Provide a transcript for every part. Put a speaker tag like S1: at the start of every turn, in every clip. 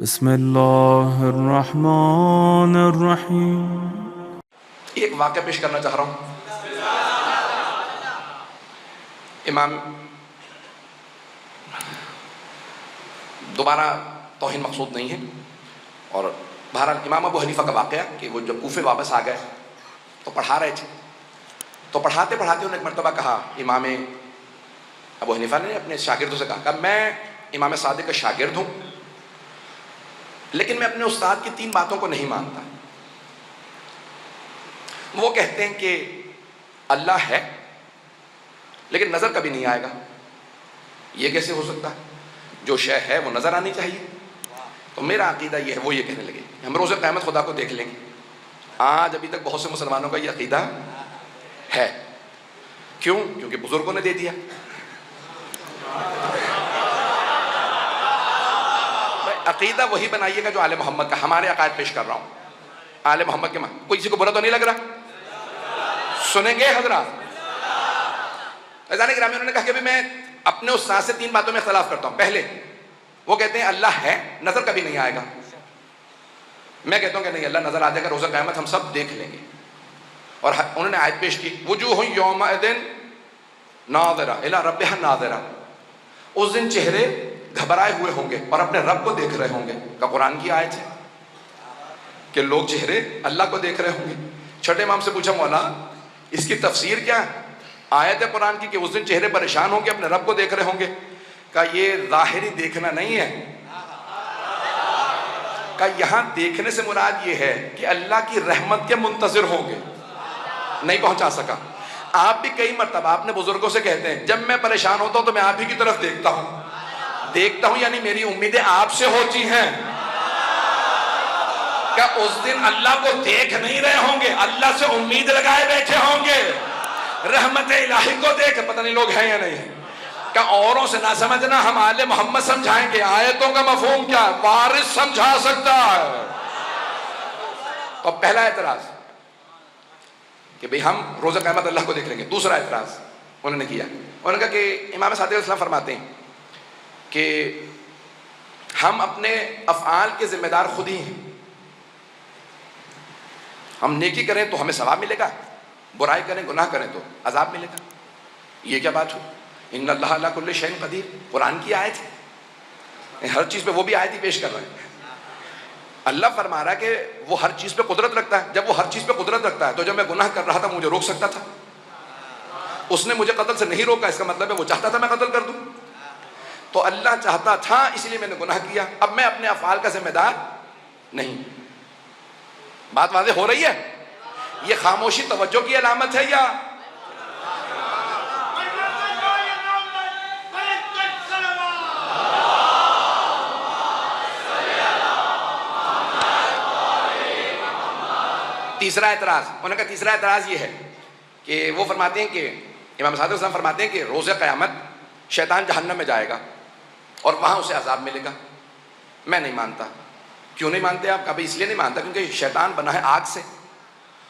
S1: بسم اللہ الرحمن الرحیم۔
S2: ایک واقعہ پیش کرنا چاہ رہا ہوں۔ امام دوبارہ توہین مقصود نہیں ہے، اور بہرحال امام ابو حنیفہ کا واقعہ کہ وہ جب کوفے واپس آ گئے تو پڑھا رہے تھے، تو پڑھاتے پڑھاتے انہوں نے ایک مرتبہ کہا، امام ابو حنیفہ نے اپنے شاگردوں سے کہا کہ میں امام صادق کا شاگرد ہوں، لیکن میں اپنے استاد کی 3 باتوں کو نہیں مانتا۔ وہ کہتے ہیں کہ اللہ ہے لیکن نظر کبھی نہیں آئے گا۔ یہ کیسے ہو سکتا ہے؟ جو شے ہے وہ نظر آنی چاہیے۔ تو میرا عقیدہ یہ ہے، وہ یہ کہنے لگے ہم روز قیامت خدا کو دیکھ لیں گے۔ آج ابھی تک بہت سے مسلمانوں کا یہ عقیدہ ہے۔ کیوں؟ کیونکہ بزرگوں نے دے دیا۔ عقیدہ وہی بنائیے گا جو آل محمد کا۔ ہمارے عقائد پیش کر رہا ہوں، آل محمد کے معنی۔ کوئی کسی کو برا تو نہیں لگ رہا؟ سنیں گے حضرات؟ عزیزان گرامی، انہوں نے کہا کہ میں اپنے استاد سے 3 باتوں میں اختلاف کرتا ہوں۔ پہلے وہ کہتے ہیں اللہ ہے، نظر کبھی نہیں آئے گا۔ میں کہتا ہوں کہ نہیں، اللہ نظر آ جائے گا، روزہ قیامت ہم سب دیکھ لیں گے۔ اور انہوں نے آیت پیش کی، وجوہ یومئذ ناظرہ الی ربہا ناظرہ۔ اس دن چہرے گھبرائے ہوئے ہوں گے اور اپنے رب کو دیکھ رہے ہوں گے۔ کا قرآن کی آیت ہے کہ لوگ چہرے اللہ کو دیکھ رہے ہوں گے۔ چھٹے امام سے پوچھا، مولا اس کی تفسیر کیا ہے؟ آیت ہے قرآن کی کہ اس دن چہرے پریشان ہوں گے، اپنے رب کو دیکھ رہے ہوں گے۔ کہ یہ ظاہری دیکھنا نہیں ہے، کہ یہاں دیکھنے سے مراد یہ ہے کہ اللہ کی رحمت کے منتظر ہوں گے۔ نہیں پہنچا سکا۔ آپ بھی کئی مرتبہ اپنے بزرگوں سے کہتے ہیں، جب میں پریشان ہوتا ہوں تو میں آپ ہی کی طرف دیکھتا ہوں۔ دیکھتا ہوں یعنی میری امیدیں آپ سے ہوتی ہیں۔ کہ اس دن اللہ کو دیکھ نہیں رہے ہوں گے، اللہ سے امید لگائے بیٹھے ہوں گے، رحمت الہی کو دیکھ۔ پتہ نہیں لوگ ہیں یا نہیں ہیں؟ کہ اوروں سے نہ سمجھنا، ہم آل محمد سمجھائیں گے۔ آیتوں کا مفہوم کیا ہے؟ وارث سمجھا سکتا ہے۔ تو پہلا اعتراض کہ بھئی ہم روزہ قیامت اللہ کو دیکھ لیں گے۔ دوسرا اعتراض انہوں نے کیا، انہوں نے کہا کہ امام صادق علیہ السلام فرماتے ہیں کہ ہم اپنے افعال کے ذمہ دار خود ہی ہیں۔ ہم نیکی کریں تو ہمیں ثواب ملے گا، برائی کریں، گناہ کریں تو عذاب ملے گا۔ یہ کیا بات ہوئی؟ ان اللہ علی کل شیء قدیر، قرآن کی آیت ہے۔ ہر چیز پہ وہ بھی آیت ہی پیش کر رہے ہیں۔ اللہ فرما رہا ہے کہ وہ ہر چیز پہ قدرت رکھتا ہے۔ جب وہ ہر چیز پہ قدرت رکھتا ہے تو جب میں گناہ کر رہا تھا مجھے روک سکتا تھا؟ اس نے مجھے قتل سے نہیں روکا، اس کا مطلب ہے وہ چاہتا تھا میں قتل کر دوں۔ تو اللہ چاہتا تھا اس لیے میں نے گناہ کیا، اب میں اپنے افعال کا ذمہ دار نہیں۔ بات واضح ہو رہی ہے؟ یہ خاموشی توجہ کی علامت ہے یا تیسرا اعتراض؟ انہوں نے کہا تیسرا اعتراض یہ ہے کہ وہ فرماتے ہیں کہ امام صادق السلام فرماتے ہیں کہ روز قیامت شیطان جہنم میں جائے گا اور وہاں اسے عذاب ملے گا۔ میں نہیں مانتا۔ کیوں نہیں مانتے آپ؟ کبھی اس لیے نہیں مانتا کیونکہ شیطان بنا ہے آگ سے،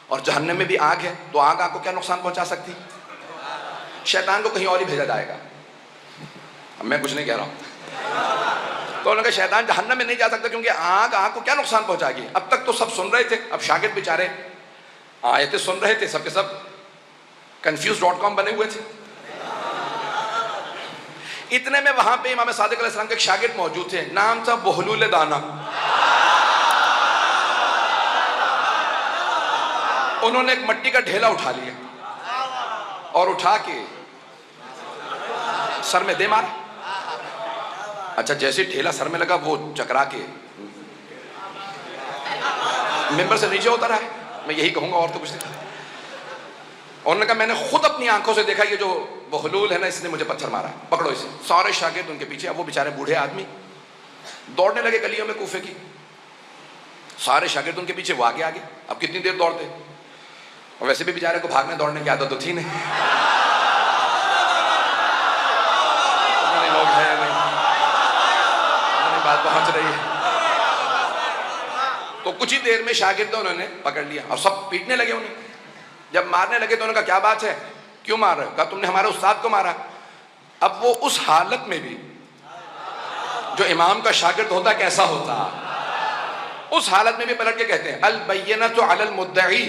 S2: اور جہنم میں بھی آگ ہے، تو آگ آپ کو کیا نقصان پہنچا سکتی؟ شیطان کو کہیں اور ہی بھیجا جائے گا۔ اب میں کچھ نہیں کہہ رہا ہوں۔ تو انہوں نے کہا شیطان جہنم میں نہیں جا سکتا کیونکہ آگ کو کیا نقصان پہنچائے گی؟ اب تک تو سب سن رہے تھے، اب شاگرد بیچارے آیتیں سن رہے تھے، سب کے سب confuse.com بنے ہوئے تھے۔ اتنے میں وہاں پہ امام صادق علیہ السلام کے ایک شاگرد موجود تھے، نام تھا بہلول دانا۔ انہوں نے ایک مٹی کا ڈھیلا اٹھا لیا اور اٹھا کے سر میں دے مارا۔ اچھا، جیسے ڈھیلا سر میں لگا وہ چکرا کے ممبر سے نیچے ہوتا رہا ہے۔ میں یہی کہوں گا اور تو کچھ نہیں۔ انہوں نے کہا میں نے خود اپنی آنکھوں سے دیکھا، یہ جو بہلول ہے نا اس نے مجھے پتھر مارا، پکڑو اسے۔ سارے شاگرد ان کے پیچھے، اب وہ بیچارے بوڑھے آدمی دوڑنے لگے گلیوں میں کوفے کی، سارے شاگرد ان کے پیچھے، وہ آگے آگے۔ اب کتنی دیر دوڑتے؟ اور ویسے بھی بیچارے کو بھاگنے دوڑنے کی عادت تو تھی نہیں۔ لوگ ہیں نہیں، بات پہنچ رہی ہے۔ تو کچھ ہی دیر میں شاگردوں انہوں نے پکڑ لیا اور سب پیٹنے لگے انہیں۔ جب مارنے لگے تو انہوں نے کہا کیا بات ہے، کیوں مار رہے ہو؟ کہا تم نے ہمارے استاد کو مارا۔ اب وہ اس حالت میں بھی جو امام کا شاگرد ہوتا کیسا ہوتا؟ اس حالت میں بھی پلٹ کے کہتے ہیں البینۃ علی المدعی.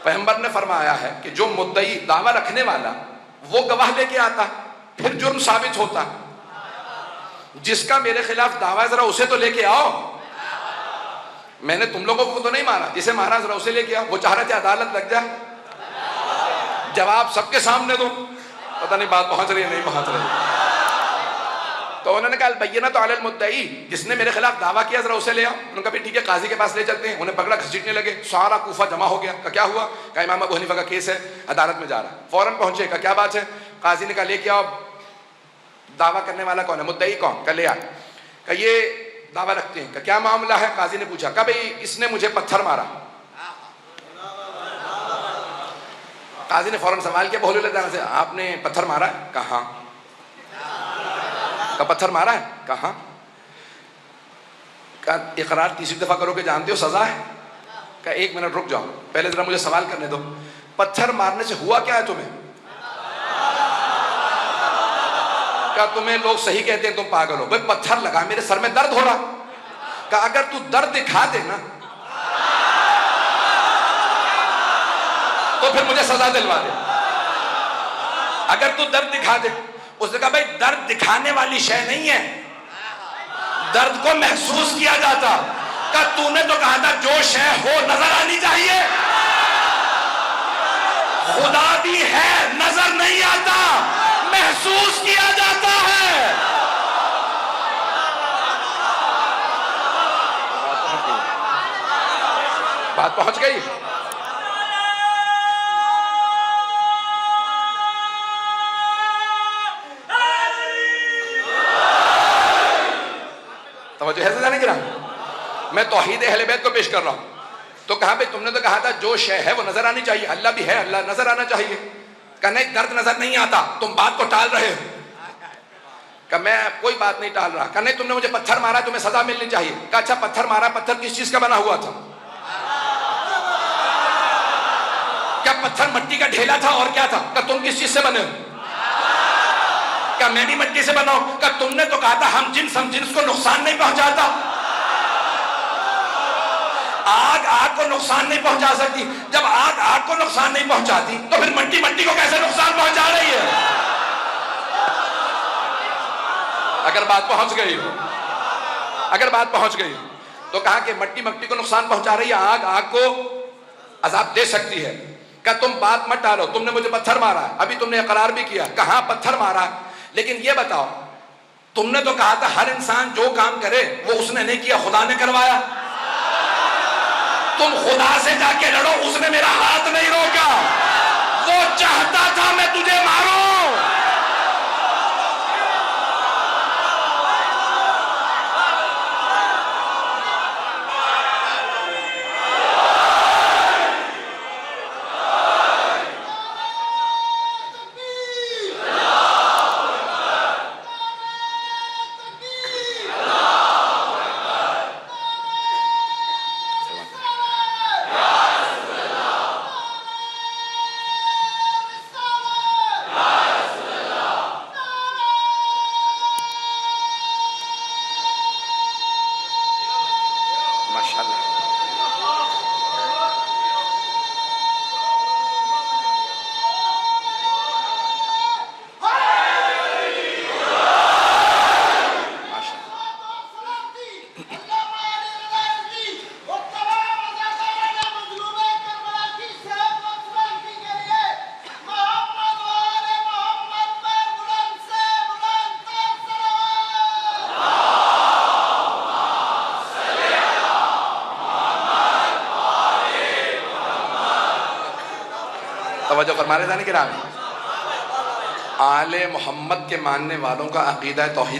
S2: پیغمبر نے فرمایا ہے کہ جو مدعی دعویٰ رکھنے والا وہ گواہ لے کے آتا پھر جرم ثابت ہوتا. جس کا میرے خلاف دعویٰ ذرا اسے تو لے کے آؤ. میں نے تم لوگوں کو تو نہیں مارا, جسے مارا ذرا اسے لے کے آؤ. وہ چاہ رہے تھے عدالت لگ جائے, جواب سب کے سامنے دو. پتہ نہیں بات پہنچ رہی ہے نہیں پہنچ رہی. تو انہوں نے کہا البینۃ علی المدعی, جس نے میرے خلاف دعویٰ کیا ذرا اسے لے آؤ. انہوں نے کہا ٹھیک ہے قاضی کے پاس لے چلتے ہیں. انہیں پکڑا, گھسیٹنے لگے. سارا کوفہ جمع ہو گیا. کہا کیا ہوا؟ کہا امام ابو حنیفہ کا کیس ہے, عدالت میں جا رہا. فوراً پہنچے. کہا کیا بات ہے؟ قاضی نے کہا لے کے آؤ, دعویٰ کرنے والا کون ہے, مدعی کون؟ کہا لے آ. کہا یہ دعویٰ رکھتے ہیں. کہا کیا معاملہ ہے؟ قاضی نے پوچھا. کہا بھئی اس نے مجھے پتھر مارا. قاضی نے فوراً سوال کیا بہلولہ جانا سے, آپ نے پتھر مارا ہے؟ کہا ہاں. کہا پتھر مارا ہے؟ کہا ہاں. کہا اقرار تیسری دفعہ کرو کہ جانتے ہو سزا ہے؟ کہا ایک منٹ رک جاؤ, پہلے ذرا مجھے سوال کرنے دو. پتھر مارنے سے ہوا کیا ہے تمہیں؟ کہا تمہیں لوگ صحیح کہتے ہیں تم پاگل ہو. بھئی پتھر لگا, میرے سر میں درد ہو رہا. کہا اگر تو درد دکھا دے نا تو پھر مجھے سزا دلوا دے. اگر تو درد دکھا دے. اس نے کہا بھائی درد دکھانے والی شے نہیں ہے, درد کو محسوس کیا جاتا. کہا تو نے تو کہا تھا جو شے ہو نظر آنی چاہیے. خدا بھی ہے, نظر نہیں آتا, محسوس کیا جاتا ہے. بات پہنچ گئی. توجہ ہے سجانے کرام, میں توحید اہل بیت کو پیش کر رہا ہوں. تو کہا بھئی تم نے تو کہا تھا جو شے ہے وہ نظر آنی چاہیے. اللہ بھی ہے, اللہ نظر آنا چاہیے. کہا نہیں درد نظر نہیں آتا, تم بات کو ٹال رہے ہو. کہا میں کوئی بات نہیں ٹال رہا. کہا نہیں تم نے مجھے پتھر مارا, تمہیں سزا ملنی چاہیے. کہا اچھا پتھر مارا, پتھر کس چیز کا بنا ہوا تھا؟ کیا پتھر مٹی کا ڈھیلا تھا اور کیا تھا؟ کہا تم کس چیز سے بنے ہو؟ کہا میں بھی مٹی سے بنا ہوں. کہا تم نے تو کہا تھا ہم جنس کو نقصان نہیں پہنچاتا. آگ آگ کو نقصان نہیں پہنچا سکتی. جب آگ آگ کو نقصان نہیں پہنچاتی تو پھر مٹی کو کیسے نقصان پہنچا رہی ہے؟ اگر بات پہنچ گئی ہو, اگر بات پہنچ گئی ہو تو کہا کہ مٹی کو نقصان پہنچا رہی ہے, آگ آگ کو عذاب دے سکتی ہے. کہا تم بات مت ڈالو, تم نے مجھے پتھر مارا ہے, ابھی تم نے اقرار بھی کیا. کہاں پتھر مارا, لیکن یہ بتاؤ تم نے تو کہا تھا ہر انسان جو کام کرے وہ اس نے نہیں کیا, خدا نے کروایا. تم خدا سے جا کے لڑو, اس نے میرا ہاتھ نہیں روکا. وہ چاہتا تھا میں تجھے ماروں. توجہ فرمانے جانے کے نام. آل محمد کے ماننے والوں کا عقیدہ توحید